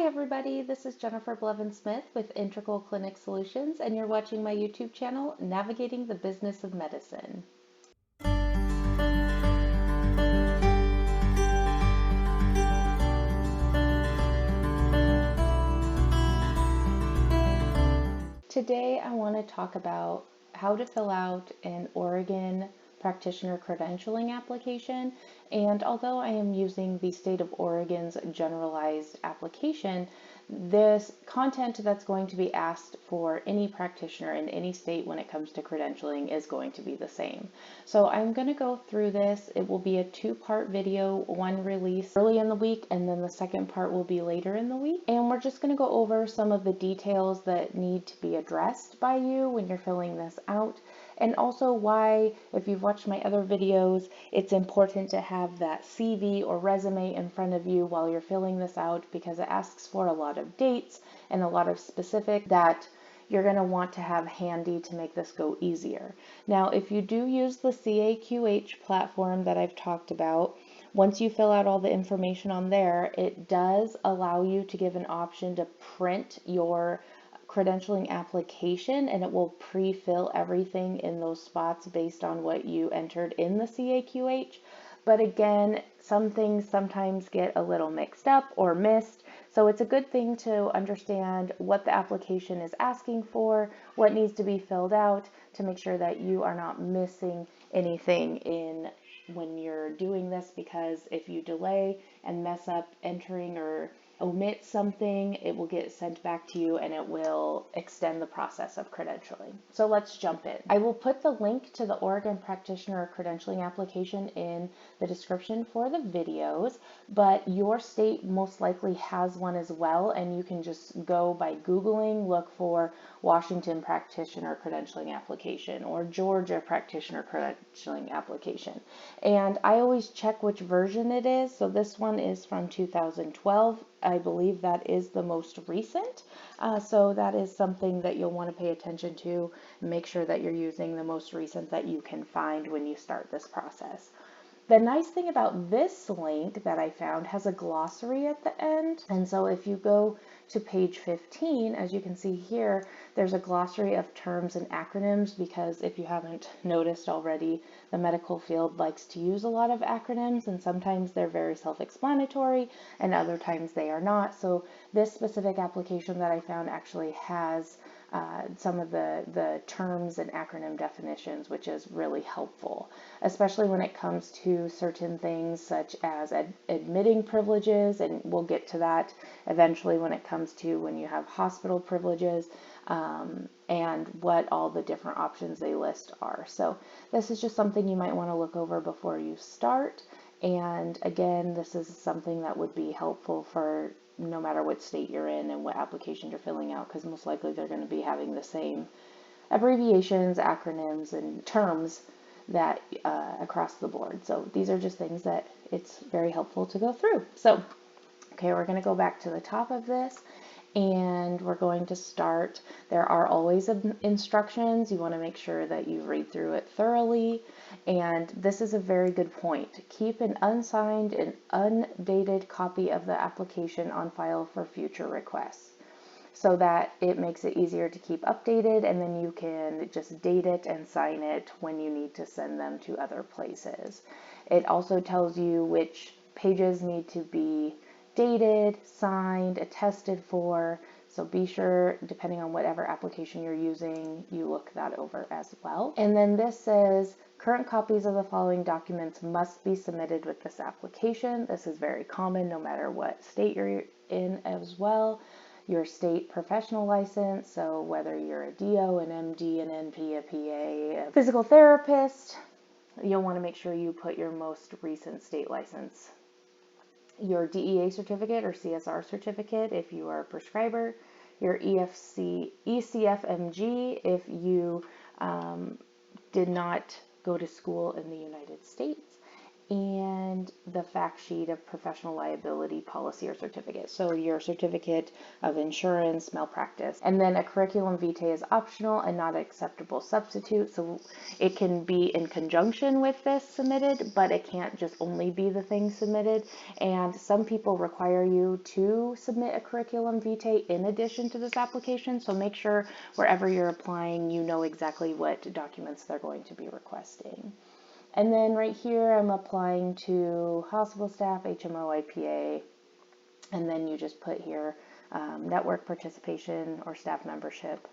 everybody, this is Jennifer Blevin-Smith with Integral Clinic Solutions, and you're watching my YouTube channel, Navigating the Business of Medicine. Today I want to talk about how to fill out an Oregon practitioner credentialing application, and although I am using the state of Oregon's generalized application, this content that's going to be asked for any practitioner in any state when it comes to credentialing is going to be the same. So I'm going to go through this. It will be a two-part video, one released early in the week, and then the second part will be later in the week. And we're just going to go over some of the details that need to be addressed by you when you're filling this out. And also why, if you've watched my other videos, it's important to have that CV or resume in front of you while you're filling this out, because it asks for a lot of dates and a lot of specific that you're going to want to have handy to make this go easier. Now, if you do use the CAQH platform that I've talked about, once you fill out all the information on there, it does allow you to give an option to print your credentialing application, and it will pre-fill everything in those spots based on what you entered in the CAQH. But again, some things sometimes get a little mixed up or missed. So it's a good thing to understand what the application is asking for, what needs to be filled out to make sure that you are not missing anything in when you're doing this, because if you delay and mess up entering or omit something, it will get sent back to you and it will extend the process of credentialing. So let's jump in. I will put the link to the Oregon Practitioner Credentialing application in the description for the videos, but your state most likely has one as well, and you can just go by Googling, look for Washington Practitioner Credentialing Application or Georgia Practitioner Credentialing Application. And I always check which version it is. So this one is from 2012. I believe that is the most recent. So that is something that you'll want to pay attention to and make sure that you're using the most recent that you can find when you start this process. The nice thing about this link that I found has a glossary at the end. And so if you go to page 15, as you can see here, there's a glossary of terms and acronyms, because if you haven't noticed already, the medical field likes to use a lot of acronyms, and sometimes they're very self-explanatory and other times they are not. So this specific application that I found actually has some of the terms and acronym definitions, which is really helpful, especially when it comes to certain things such as admitting privileges, and we'll get to that eventually when it comes to when you have hospital privileges, and what all the different options they list are. So this is just something you might want to look over before you start. And again, this is something that would be helpful for no matter what state you're in and what application you're filling out, because most likely they're going to be having the same abbreviations, acronyms, and terms that across the board. So these are just things that it's very helpful to go through. So, okay, we're going to go back to the top of this, and we're going to start. There are always instructions. You want to make sure that you read through it thoroughly. And this is a very good point. Keep an unsigned and undated copy of the application on file for future requests, so that it makes it easier to keep updated, and then you can just date it and sign it when you need to send them to other places. It also tells you which pages need to be dated, signed, attested for. So be sure, depending on whatever application you're using, you look that over as well. And then this says, current copies of the following documents must be submitted with this application. This is very common no matter what state you're in as well. Your state professional license, so whether you're a DO, an MD, an NP, a PA, a physical therapist, you'll want to make sure you put your most recent state license. Your DEA certificate or CSR certificate if you are a prescriber, your ECFMG if you did not go to school in the United States, and the fact sheet of professional liability policy or certificate. So your certificate of insurance, malpractice, and then a curriculum vitae is optional and not an acceptable substitute. So it can be in conjunction with this submitted, but it can't just only be the thing submitted. And some people require you to submit a curriculum vitae in addition to this application. So make sure wherever you're applying, you know exactly what documents they're going to be requesting. And then right here, I'm applying to hospital staff, HMO, IPA, and then you just put here network participation or staff membership.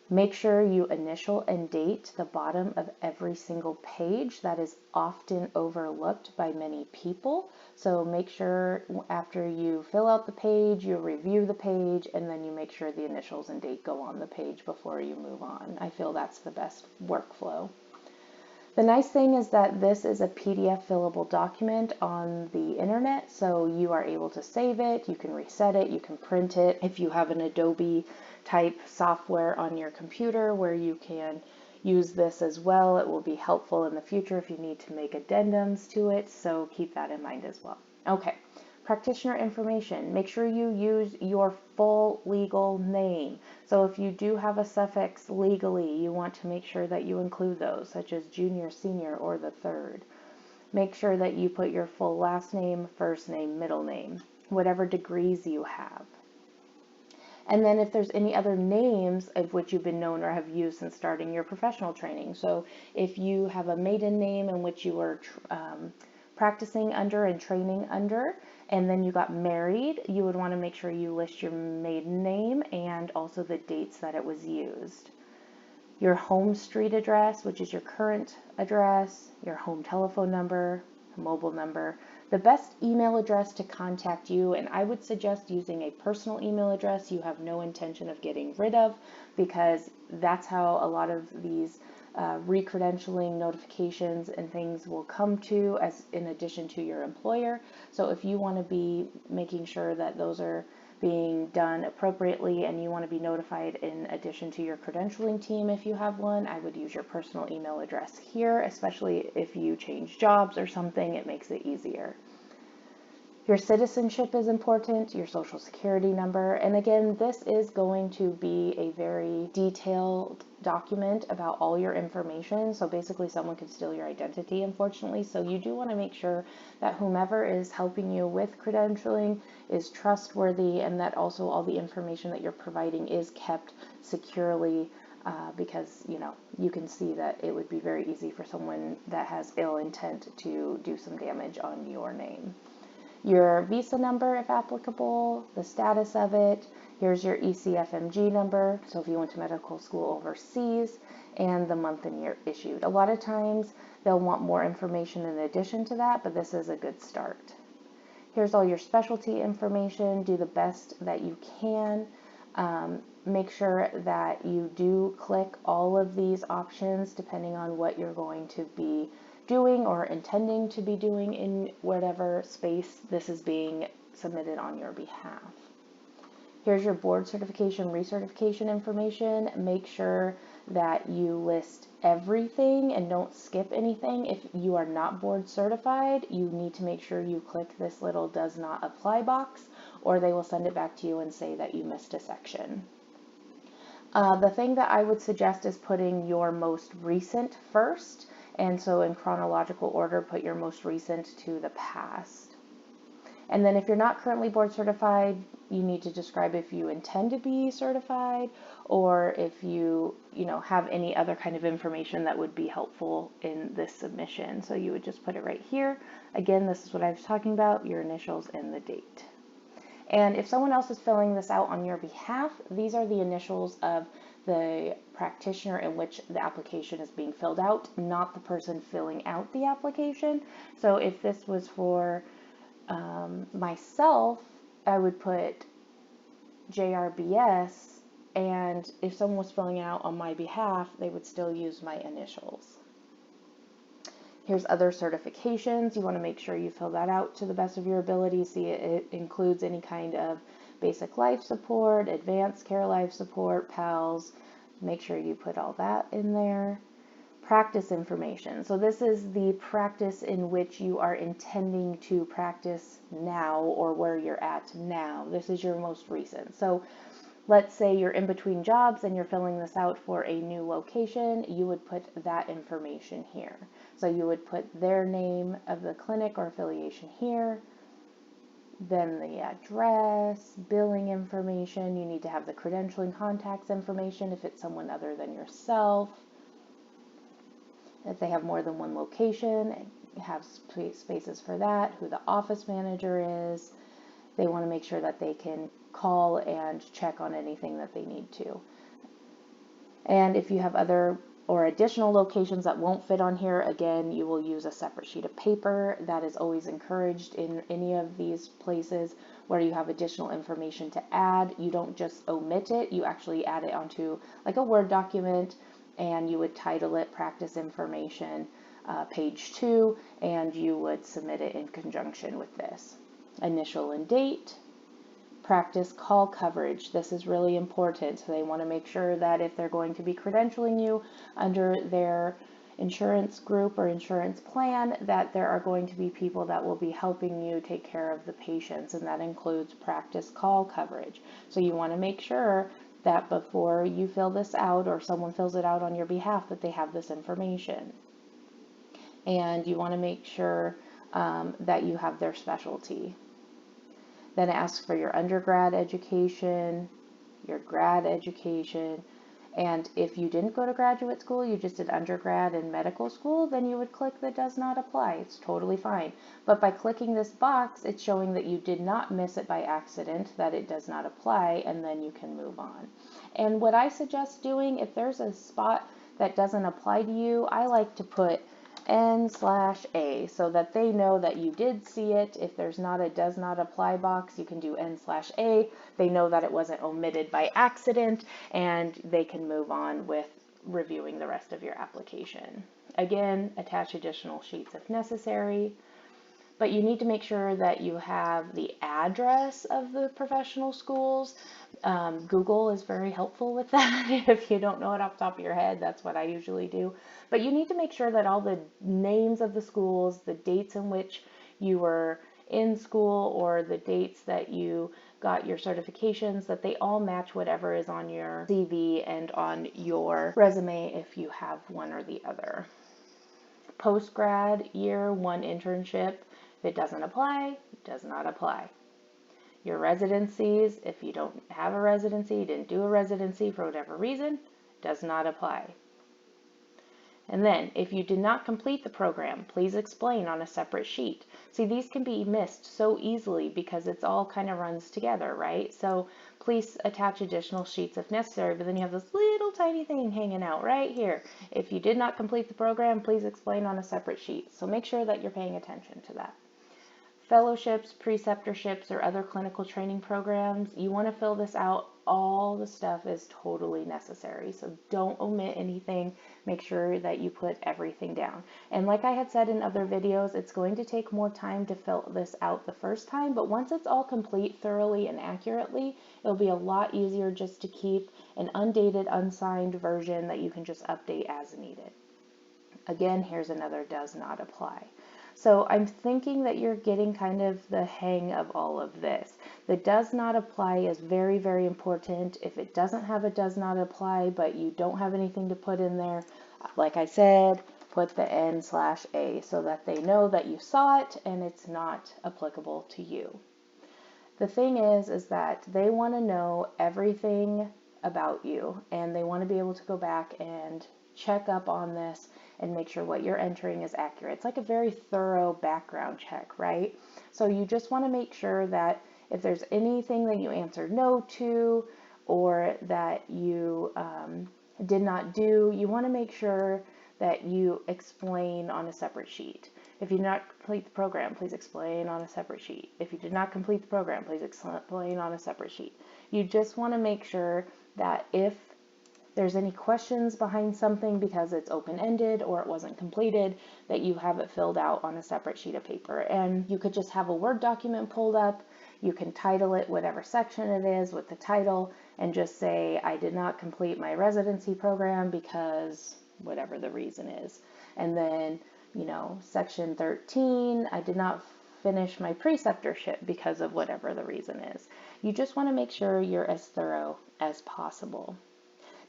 Make sure you initial and date the bottom of every single page. That is often overlooked by many people. So make sure after you fill out the page, you review the page, and then you make sure the initials and date go on the page before you move on. I feel that's the best workflow. The nice thing is that this is a PDF fillable document on the internet, so you are able to save it, you can reset it, you can print it. If you have an Adobe type software on your computer where you can use this as well, it will be helpful in the future if you need to make addendums to it, so keep that in mind as well. Okay. Practitioner information. Make sure you use your full legal name. So if you do have a suffix legally, you want to make sure that you include those, such as junior, senior, or the third. Make sure that you put your full last name, first name, middle name, whatever degrees you have. And then if there's any other names of which you've been known or have used since starting your professional training. So if you have a maiden name in which you were practicing under and training under, and then you got married, you would want to make sure you list your maiden name and also the dates that it was used. Your home street address, which is your current address, your home telephone number, mobile number, the best email address to contact you, and I would suggest using a personal email address you have no intention of getting rid of, because that's how a lot of these re-credentialing notifications and things will come to, as in addition to your employer. So if you want to be making sure that those are being done appropriately and you want to be notified in addition to your credentialing team if you have one, I would use your personal email address here, especially if you change jobs or something, it makes it easier. Your citizenship is important, your social security number, and again, this is going to be a very detailed document about all your information, so basically someone can steal your identity, unfortunately, so you do want to make sure that whomever is helping you with credentialing is trustworthy, and that also all the information that you're providing is kept securely, because you can see that it would be very easy for someone that has ill intent to do some damage on your name. Your visa number, if applicable, the status of it. Here's your ECFMG number, so if you went to medical school overseas, and the month and year issued. A lot of times they'll want more information in addition to that, but this is a good start. Here's all your specialty information. Do the best that you can. Make sure that you do click all of these options depending on what you're going to be doing or intending to be doing in whatever space this is being submitted on your behalf. Here's your board certification, recertification information. Make sure that you list everything and don't skip anything. If you are not board certified, you need to make sure you click this little does not apply box, or they will send it back to you and say that you missed a section. The thing that I would suggest is putting your most recent first. And so in chronological order, put your most recent to the past. And then if you're not currently board certified, you need to describe if you intend to be certified, or if you have any other kind of information that would be helpful in this submission. So you would just put it right here. Again, this is what I was talking about, your initials and the date. And if someone else is filling this out on your behalf, these are the initials of the practitioner in which the application is being filled out, not the person filling out the application. So if this was for myself, I would put JRBS, and if someone was filling out on my behalf, they would still use my initials. Here's other certifications. You want to make sure you fill that out to the best of your ability. See, it includes any kind of basic life support, advanced care life support, PALS. Make sure you put all that in there. Practice information. So this is the practice in which you are intending to practice now, or where you're at now. This is your most recent. So let's say you're in between jobs and you're filling this out for a new location, you would put that information here. So you would put their name of the clinic or affiliation here, then the address, billing information. You need to have the credentialing contacts information if it's someone other than yourself. If they have more than one location, have spaces for that, who the office manager is. They want to make sure that they can call and check on anything that they need to. And if you have other or additional locations that won't fit on here, again, you will use a separate sheet of paper. That is always encouraged in any of these places where you have additional information to add. You don't just omit it, you actually add it onto like a Word document, and you would title it Practice Information, page 2, and you would submit it in conjunction with this. Initial and date, practice call coverage. This is really important. So they want to make sure that if they're going to be credentialing you under their insurance group or insurance plan, that there are going to be people that will be helping you take care of the patients, and that includes practice call coverage. So you want to make sure that before you fill this out or someone fills it out on your behalf, that they have this information. And you want to make sure that you have their specialty. Then it asks for your undergrad education, your grad education, and if you didn't go to graduate school, you just did undergrad and medical school, then you would click that does not apply. It's totally fine. But by clicking this box, it's showing that you did not miss it by accident, that it does not apply, and then you can move on. And what I suggest doing, if there's a spot that doesn't apply to you, I like to put N/A so that they know that you did see it. If there's not a does not apply box, you can do N/A. They know that it wasn't omitted by accident, and they can move on with reviewing the rest of your application. Again, attach additional sheets if necessary. But you need to make sure that you have the address of the professional schools. Google is very helpful with that. If you don't know it off the top of your head, that's what I usually do. But you need to make sure that all the names of the schools, the dates in which you were in school, or the dates that you got your certifications, that they all match whatever is on your CV and on your resume if you have one or the other. Post-grad year 1 internship. If it doesn't apply, it does not apply. Your residencies, if you don't have a residency, you didn't do a residency for whatever reason, does not apply. And then, if you did not complete the program, please explain on a separate sheet. See, these can be missed so easily because it's all kind of runs together, right? So please attach additional sheets if necessary, but then you have this little tiny thing hanging out right here. If you did not complete the program, please explain on a separate sheet. So make sure that you're paying attention to that. Fellowships, preceptorships, or other clinical training programs, you want to fill this out. All the stuff is totally necessary. So don't omit anything. Make sure that you put everything down. And like I had said in other videos, it's going to take more time to fill this out the first time, but once it's all complete thoroughly and accurately, it'll be a lot easier just to keep an undated, unsigned version that you can just update as needed. Again, here's another does not apply. So I'm thinking that you're getting kind of the hang of all of this. The does not apply is very, very important. If it doesn't have a does not apply, but you don't have anything to put in there, like I said, put the N/A so that they know that you saw it and it's not applicable to you. The thing is that they want to know everything about you, and they want to be able to go back and check up on this and make sure what you're entering is accurate. It's like a very thorough background check, right? So you just want to make sure that if there's anything that you answered no to, or that you did not do, you want to make sure that you explain on a separate sheet. If you did not complete the program, please explain on a separate sheet. If you did not complete the program, please explain on a separate sheet. You just want to make sure that if there's any questions behind something because it's open-ended or it wasn't completed, that you have it filled out on a separate sheet of paper. And you could just have a Word document pulled up. You can title it whatever section it is with the title and just say, I did not complete my residency program because whatever the reason is. And then, section 13, I did not finish my preceptorship because of whatever the reason is. You just want to make sure you're as thorough as possible.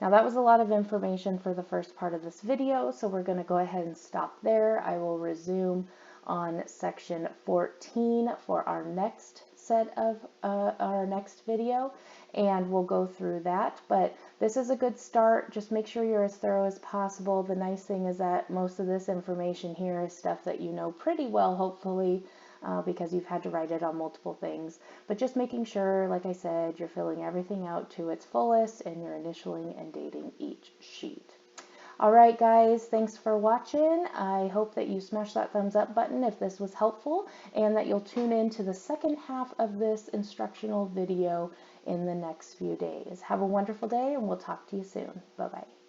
Now that was a lot of information for the first part of this video, so we're going to go ahead and stop there. I will resume on section 14 for our next set of our next video, and we'll go through that. But this is a good start. Just make sure you're as thorough as possible. The nice thing is that most of this information here is stuff that you know pretty well, hopefully, because you've had to write it on multiple things. But just making sure, like I said, you're filling everything out to its fullest and you're initialing and dating each sheet. All right, guys, thanks for watching. I hope that you smash that thumbs up button if this was helpful, and that you'll tune in to the second half of this instructional video in the next few days. Have a wonderful day, and we'll talk to you soon. Bye-bye.